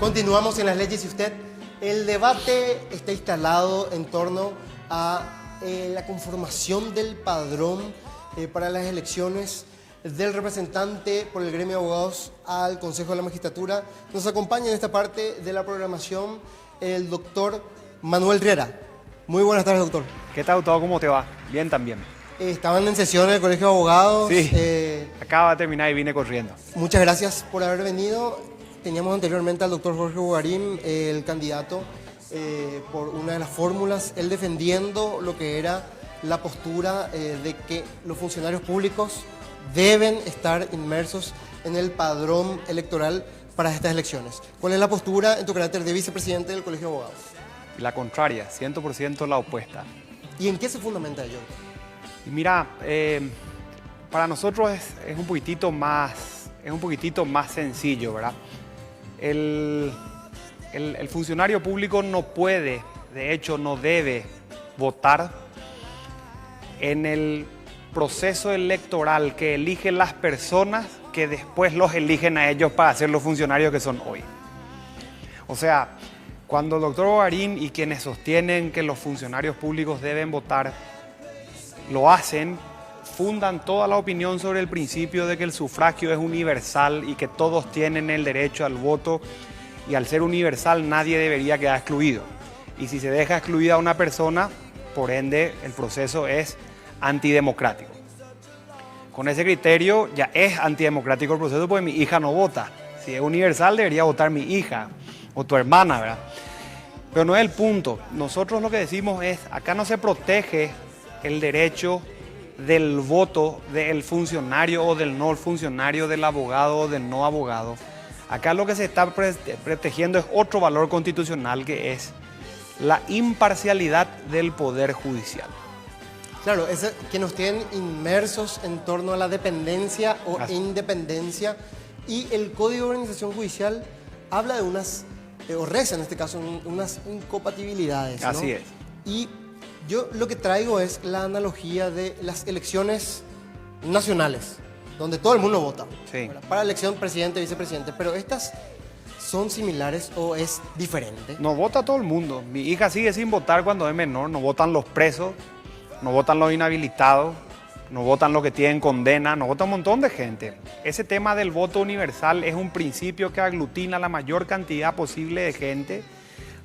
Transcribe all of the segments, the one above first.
Continuamos en Las Leyes y Usted. El debate está instalado en torno a la conformación del padrón para las elecciones del representante por el gremio de abogados al Consejo de la Magistratura. Nos acompaña en esta parte de la programación el doctor Manuel Riera. Muy buenas tardes, doctor. ¿Qué tal, todo? ¿Cómo te va? Bien también. Estaban en sesión en el Colegio de Abogados. Sí, acaba de terminar y vine corriendo. Muchas gracias por haber venido. Teníamos anteriormente al doctor Jorge Bugarín, el candidato por una de las fórmulas, él defendiendo lo que era la postura de que los funcionarios públicos deben estar inmersos en el padrón electoral para estas elecciones. ¿Cuál es la postura en tu carácter de vicepresidente del Colegio de Abogados? La contraria, 100% la opuesta. ¿Y en qué se fundamenta ello? Y mira, para nosotros es un poquitito más sencillo, ¿verdad? El funcionario público no puede, de hecho no debe votar en el proceso electoral que eligen las personas que después los eligen a ellos para ser los funcionarios que son hoy. O sea, cuando el doctor Bugarín y quienes sostienen que los funcionarios públicos deben votar, lo hacen, fundan toda la opinión sobre el principio de que el sufragio es universal y que todos tienen el derecho al voto, y al ser universal nadie debería quedar excluido. Y si se deja excluida a una persona, por ende el proceso es antidemocrático. Con ese criterio ya es antidemocrático el proceso porque mi hija no vota. Si es universal debería votar mi hija o tu hermana, ¿verdad? Pero no es el punto. Nosotros lo que decimos es, acá no se protege el derecho del voto del funcionario o del no funcionario, del abogado o del no abogado. Acá lo que se está protegiendo es otro valor constitucional, que es la imparcialidad del Poder Judicial. Claro, es que nos tienen inmersos en torno a la dependencia o independencia, y el Código de Organización Judicial habla de unas, o reza en este caso, unas incompatibilidades, ¿no? Así es. Y yo lo que traigo es la analogía de las elecciones nacionales, donde todo el mundo vota, Sí. para elección presidente, vicepresidente, pero estas son similares o es diferente. No vota todo el mundo. Mi hija sigue sin votar cuando es menor. No votan los presos, no votan los inhabilitados, no votan los que tienen condena, no vota un montón de gente. Ese tema del voto universal es un principio que aglutina la mayor cantidad posible de gente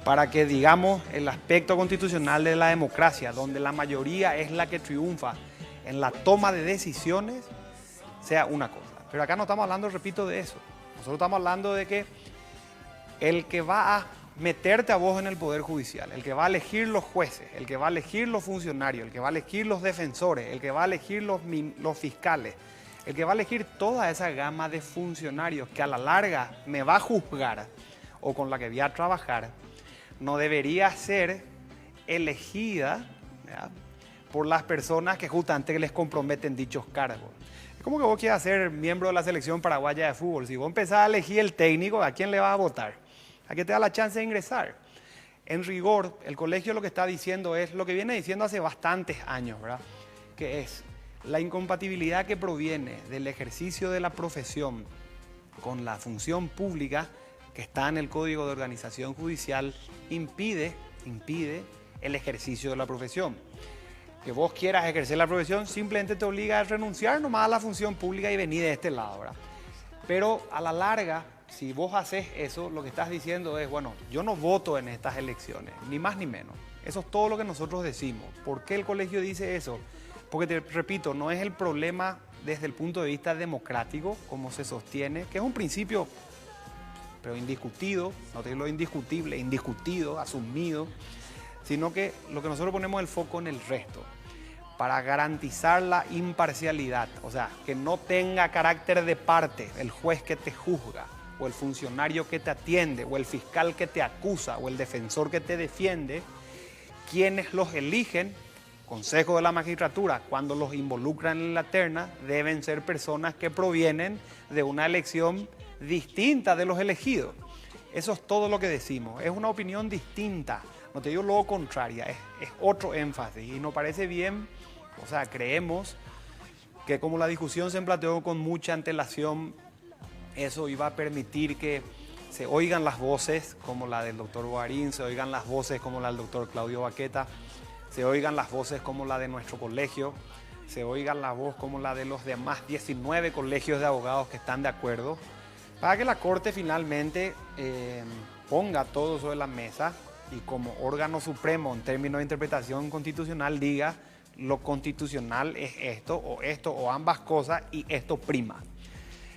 para que, digamos, el aspecto constitucional de la democracia, donde la mayoría es la que triunfa en la toma de decisiones, sea una cosa. Pero acá no estamos hablando, repito, de eso. Nosotros estamos hablando de que el que va a meterte a vos en el Poder Judicial, el que va a elegir los jueces, el que va a elegir los funcionarios, el que va a elegir los defensores, el que va a elegir los fiscales, el que va a elegir toda esa gama de funcionarios que a la larga me va a juzgar o con la que voy a trabajar, no debería ser elegida, ¿verdad?, por las personas que justamente les comprometen dichos cargos. Es como que vos quieras ser miembro de la selección paraguaya de fútbol. Si vos empezás a elegir el técnico, ¿a quién le vas a votar? ¿A quién te da la chance de ingresar? En rigor, el colegio lo que está diciendo es lo que viene diciendo hace bastantes años, ¿verdad? Que es la incompatibilidad que proviene del ejercicio de la profesión con la función pública que está en el Código de Organización Judicial impide el ejercicio de la profesión. Que vos quieras ejercer la profesión simplemente te obliga a renunciar nomás a la función pública y venir de este lado, ¿verdad? Pero a la larga, si vos haces eso, lo que estás diciendo es, bueno, yo no voto en estas elecciones, ni más ni menos. Eso es todo lo que nosotros decimos. ¿Por qué el colegio dice eso? Porque, te repito, no es el problema desde el punto de vista democrático, como se sostiene, que es un principio, pero indiscutido, no te digo lo indiscutible, indiscutido, asumido, sino que lo que nosotros ponemos el foco en el resto, para garantizar la imparcialidad, o sea, que no tenga carácter de parte el juez que te juzga, o el funcionario que te atiende, o el fiscal que te acusa, o el defensor que te defiende. Quienes los eligen, Consejo de la Magistratura, cuando los involucran en la terna, deben ser personas que provienen de una elección distinta de los elegidos. Eso es todo lo que decimos, es una opinión distinta. No te digo lo contraria, es otro énfasis, y nos parece bien, o sea, creemos que como la discusión se planteó con mucha antelación, eso iba a permitir que se oigan las voces como la del doctor Bogarín, se oigan las voces como la del doctor Claudio Baqueta, se oigan las voces como la de nuestro colegio, se oigan la voz como la de los demás 19 colegios de abogados que están de acuerdo, para que la Corte finalmente ponga todo sobre la mesa y como órgano supremo en términos de interpretación constitucional diga lo constitucional es esto o ambas cosas y esto prima.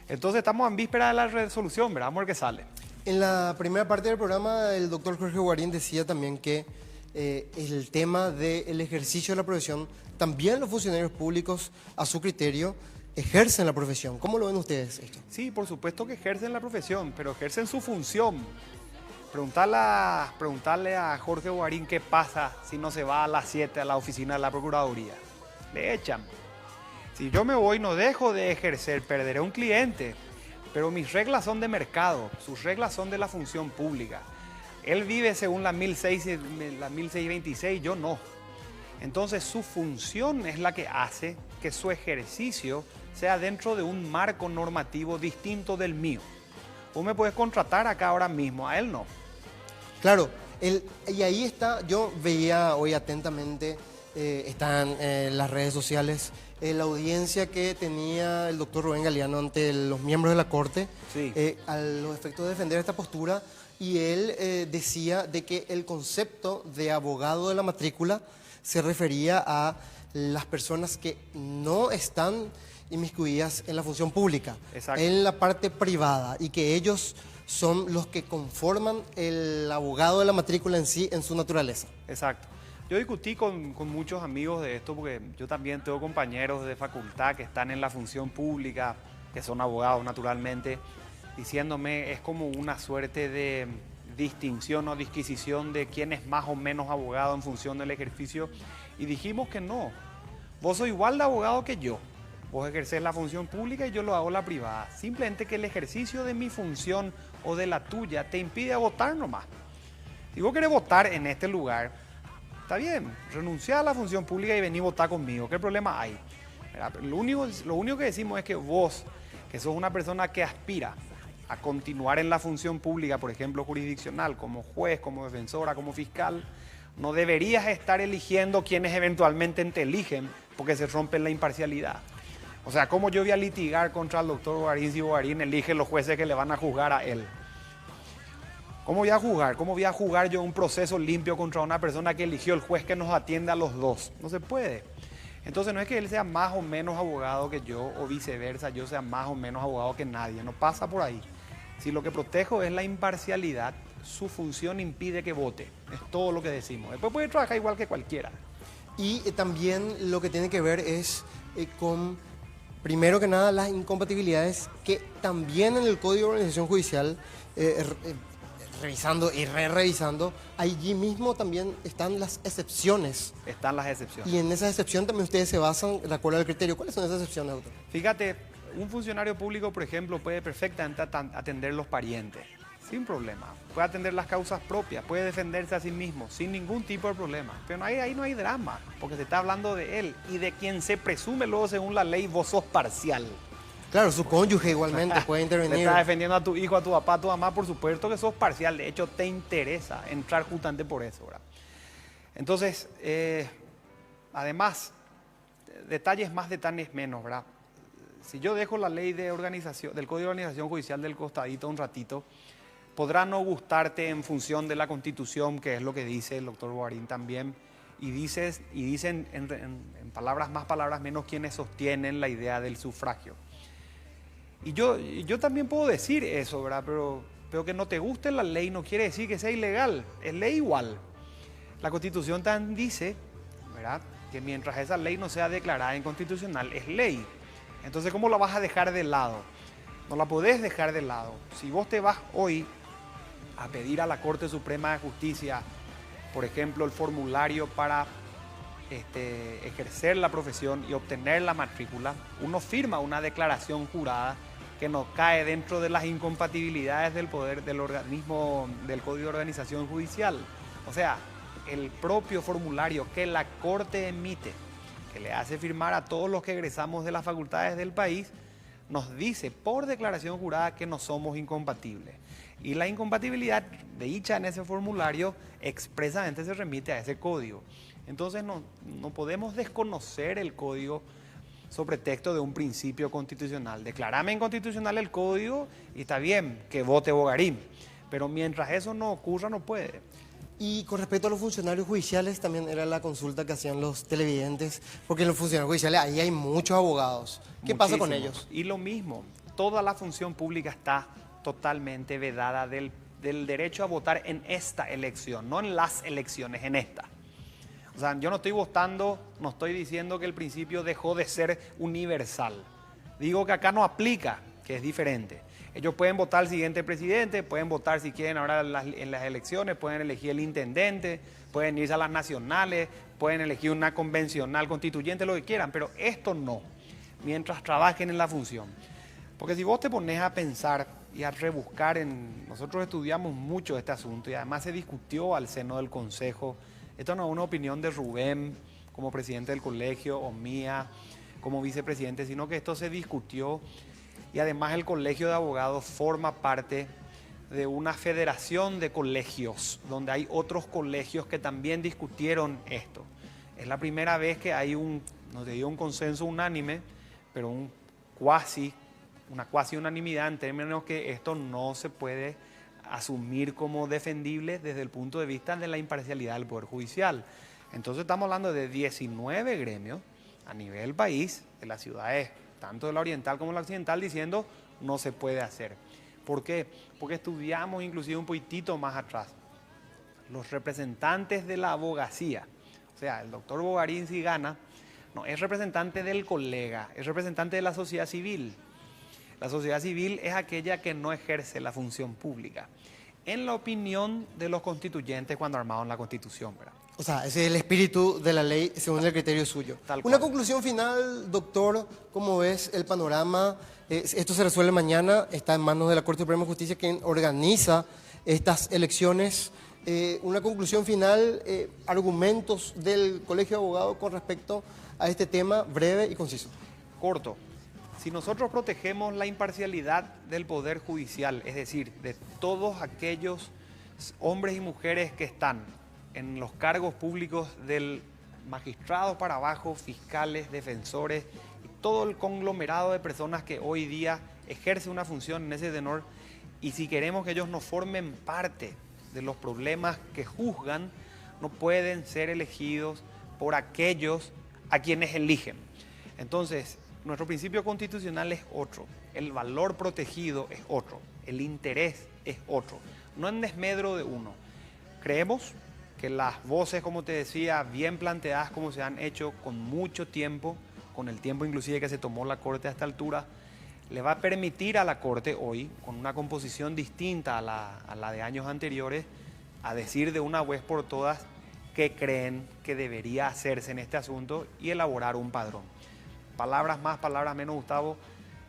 Entonces estamos en víspera de la resolución, ¿verdad? Vamos a ver qué sale. En la primera parte del programa, el doctor Jorge Bogarín decía también que el tema del ejercicio de la profesión, también los funcionarios públicos, a su criterio, ejercen la profesión. ¿Cómo lo ven ustedes esto? Sí, por supuesto que ejercen la profesión, pero ejercen su función. Preguntarle a Jorge Bogarín qué pasa si no se va a las 7 a la oficina de la Procuraduría. Le echan. Si yo me voy, no dejo de ejercer, perderé un cliente. Pero mis reglas son de mercado, sus reglas son de la función pública. Él vive según la 1626, yo no. Entonces su función es la que hace que su ejercicio sea dentro de un marco normativo distinto del mío. Vos me puedes contratar acá ahora mismo, a él no. Claro, y ahí está, yo veía hoy atentamente, están en las redes sociales, la audiencia que tenía el doctor Rubén Galeano ante los miembros de la Corte, Sí. A los efectos de defender esta postura, y él decía de que el concepto de abogado de la matrícula se refería a las personas que no están inmiscuidas en la función pública, Exacto. en la parte privada, y que ellos son los que conforman el abogado de la matrícula en sí, en su naturaleza. Exacto. Yo discutí con muchos amigos de esto porque yo también tengo compañeros de facultad que están en la función pública, que son abogados naturalmente, diciéndome es como una suerte de distinción o disquisición de quién es más o menos abogado en función del ejercicio, y dijimos que no. Vos sos igual de abogado que yo. Vos ejercés la función pública y yo lo hago la privada. Simplemente que el ejercicio de mi función o de la tuya te impide votar nomás. Si vos querés votar en este lugar, está bien, renunciá a la función pública y vení a votar conmigo. ¿Qué problema hay? Lo único que decimos es que vos, que sos una persona que aspira a continuar en la función pública, por ejemplo jurisdiccional, como juez, como defensora, como fiscal, no deberías estar eligiendo quienes eventualmente te eligen porque se rompe la imparcialidad. O sea, ¿cómo yo voy a litigar contra el doctor Bogarín si Bogarín elige los jueces que le van a juzgar a él? ¿Cómo voy a juzgar? ¿Cómo voy a jugar yo un proceso limpio contra una persona que eligió el juez que nos atiende a los dos? No se puede. Entonces no es que él sea más o menos abogado que yo o viceversa, yo sea más o menos abogado que nadie, no pasa por ahí. Si lo que protejo es la imparcialidad, su función impide que vote, es todo lo que decimos. Después puede trabajar igual que cualquiera. Y también lo que tiene que ver es con, primero que nada, las incompatibilidades que también en el Código de Organización Judicial, revisando y revisando, allí mismo también están las excepciones. Están las excepciones. Y en esa excepción también ustedes se basan de acuerdo al criterio. ¿Cuáles son esas excepciones, doctor? Fíjate, un funcionario público, por ejemplo, puede perfectamente atender los parientes, sin problema. Puede atender las causas propias, puede defenderse a sí mismo, sin ningún tipo de problema. Pero ahí no hay drama, porque se está hablando de él y de quien se presume luego, según la ley, vos sos parcial. Claro, su cónyuge igualmente puede intervenir. Le estás defendiendo a tu hijo, a tu papá, a tu mamá, por supuesto que sos parcial. De hecho, te interesa entrar justamente por eso, ¿verdad? Entonces, además, detalles más, detalles menos, ¿verdad? Si yo dejo la ley de organización, del Código de Organización Judicial del costadito un ratito, podrá no gustarte en función de la Constitución, que es lo que dice el doctor Bogarín también, y dicen en palabras más, palabras menos, quienes sostienen la idea del sufragio. Y yo también puedo decir eso, ¿verdad? Pero que no te guste la ley no quiere decir que sea ilegal, es ley igual. La Constitución también dice, ¿verdad?, que mientras esa ley no sea declarada inconstitucional, es ley. Entonces, ¿cómo la vas a dejar de lado? No la podés dejar de lado. Si vos te vas hoy a pedir a la Corte Suprema de Justicia, por ejemplo, el formulario para ejercer la profesión y obtener la matrícula, uno firma una declaración jurada que no cae dentro de las incompatibilidades del poder del organismo del Código de Organización Judicial. O sea, el propio formulario que la Corte emite, que le hace firmar a todos los que egresamos de las facultades del país, nos dice por declaración jurada que no somos incompatibles. Y la incompatibilidad dicha en ese formulario expresamente se remite a ese código. Entonces no podemos desconocer el código sobre texto de un principio constitucional. Declarame inconstitucional el código y está bien que vote Bogarín, pero mientras eso no ocurra no puede. Y con respecto a los funcionarios judiciales, también era la consulta que hacían los televidentes, porque en los funcionarios judiciales ahí hay muchos abogados. ¿Qué pasa con ellos? Y lo mismo, toda la función pública está totalmente vedada del derecho a votar en esta elección, no en las elecciones, en esta. O sea, yo no estoy votando, no estoy diciendo que el principio dejó de ser universal. Digo que acá no aplica, que es diferente. Ellos pueden votar al siguiente presidente, pueden votar si quieren ahora en las elecciones, pueden elegir el intendente, pueden irse a las nacionales, pueden elegir una convencional constituyente, lo que quieran, pero esto no, mientras trabajen en la función. Porque si vos te pones a pensar y a rebuscar, nosotros estudiamos mucho este asunto y además se discutió al seno del Consejo. Esto no es una opinión de Rubén como presidente del colegio o mía como vicepresidente, sino que esto se discutió. Y además el Colegio de Abogados forma parte de una federación de colegios, donde hay otros colegios que también discutieron esto. Es la primera vez que hay no te digo un consenso unánime, pero una cuasi unanimidad en términos que esto no se puede asumir como defendible desde el punto de vista de la imparcialidad del Poder Judicial. Entonces estamos hablando de 19 gremios a nivel país, de las ciudades tanto de la oriental como de la occidental, diciendo no se puede hacer. ¿Por qué? Porque estudiamos inclusive un poquitito más atrás. Los representantes de la abogacía, o sea, el doctor Bogarín si gana, no es representante del colega, es representante de la sociedad civil. La sociedad civil es aquella que no ejerce la función pública, en la opinión de los constituyentes cuando armaron la Constitución, ¿verdad? O sea, ese es el espíritu de la ley según el criterio suyo. Una conclusión final, doctor, ¿cómo ves el panorama? Esto se resuelve mañana, está en manos de la Corte Suprema de Justicia quien organiza estas elecciones. Una conclusión final, argumentos del Colegio de Abogados con respecto a este tema, breve y conciso. Corto. Si nosotros protegemos la imparcialidad del Poder Judicial, es decir, de todos aquellos hombres y mujeres que están en los cargos públicos del magistrado para abajo, fiscales, defensores y todo el conglomerado de personas que hoy día ejerce una función en ese tenor, y si queremos que ellos no formen parte de los problemas que juzgan, no pueden ser elegidos por aquellos a quienes eligen. Entonces, nuestro principio constitucional es otro, el valor protegido es otro, el interés es otro, no en desmedro de uno. Creemos que las voces, como te decía, bien planteadas como se han hecho con mucho tiempo, con el tiempo inclusive que se tomó la Corte a esta altura, le va a permitir a la Corte hoy, con una composición distinta a la de años anteriores, a decir de una vez por todas qué creen que debería hacerse en este asunto y elaborar un padrón. Palabras más, palabras menos, Gustavo,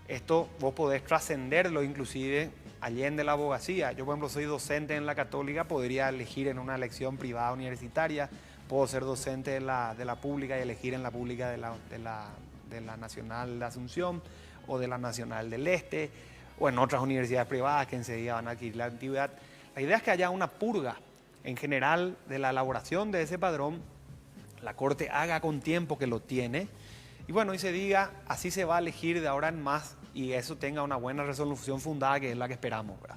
esto vos podés trascenderlo inclusive allende la abogacía. Yo, por ejemplo, soy docente en la Católica, podría elegir en una elección privada universitaria, puedo ser docente de la pública y elegir en la pública de la Nacional de Asunción o de la Nacional del Este, o en otras universidades privadas que enseguida van a adquirir la antigüedad. La idea es que haya una purga en general de la elaboración de ese padrón, la Corte haga con tiempo que lo tiene, y bueno, y se diga, así se va a elegir de ahora en más, y eso tenga una buena resolución fundada, que es la que esperamos, ¿verdad?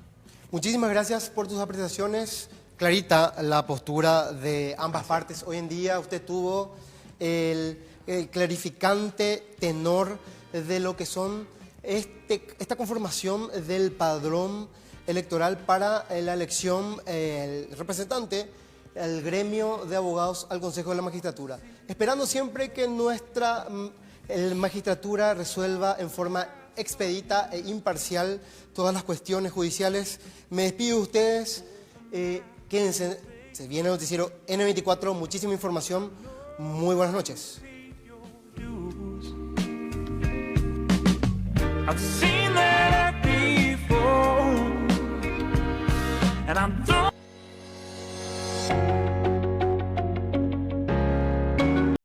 Muchísimas gracias por tus apreciaciones. Clarita la postura de ambas partes. Hoy en día usted tuvo el clarificante tenor de lo que son esta conformación del padrón electoral para la elección el representante, el gremio de abogados al Consejo de la Magistratura. Esperando siempre que nuestra magistratura resuelva en forma expedita e imparcial todas las cuestiones judiciales. Me despido de ustedes. Quédense, se viene el noticiero N24, muchísima información. Muy buenas noches. I've seen that before, and I'm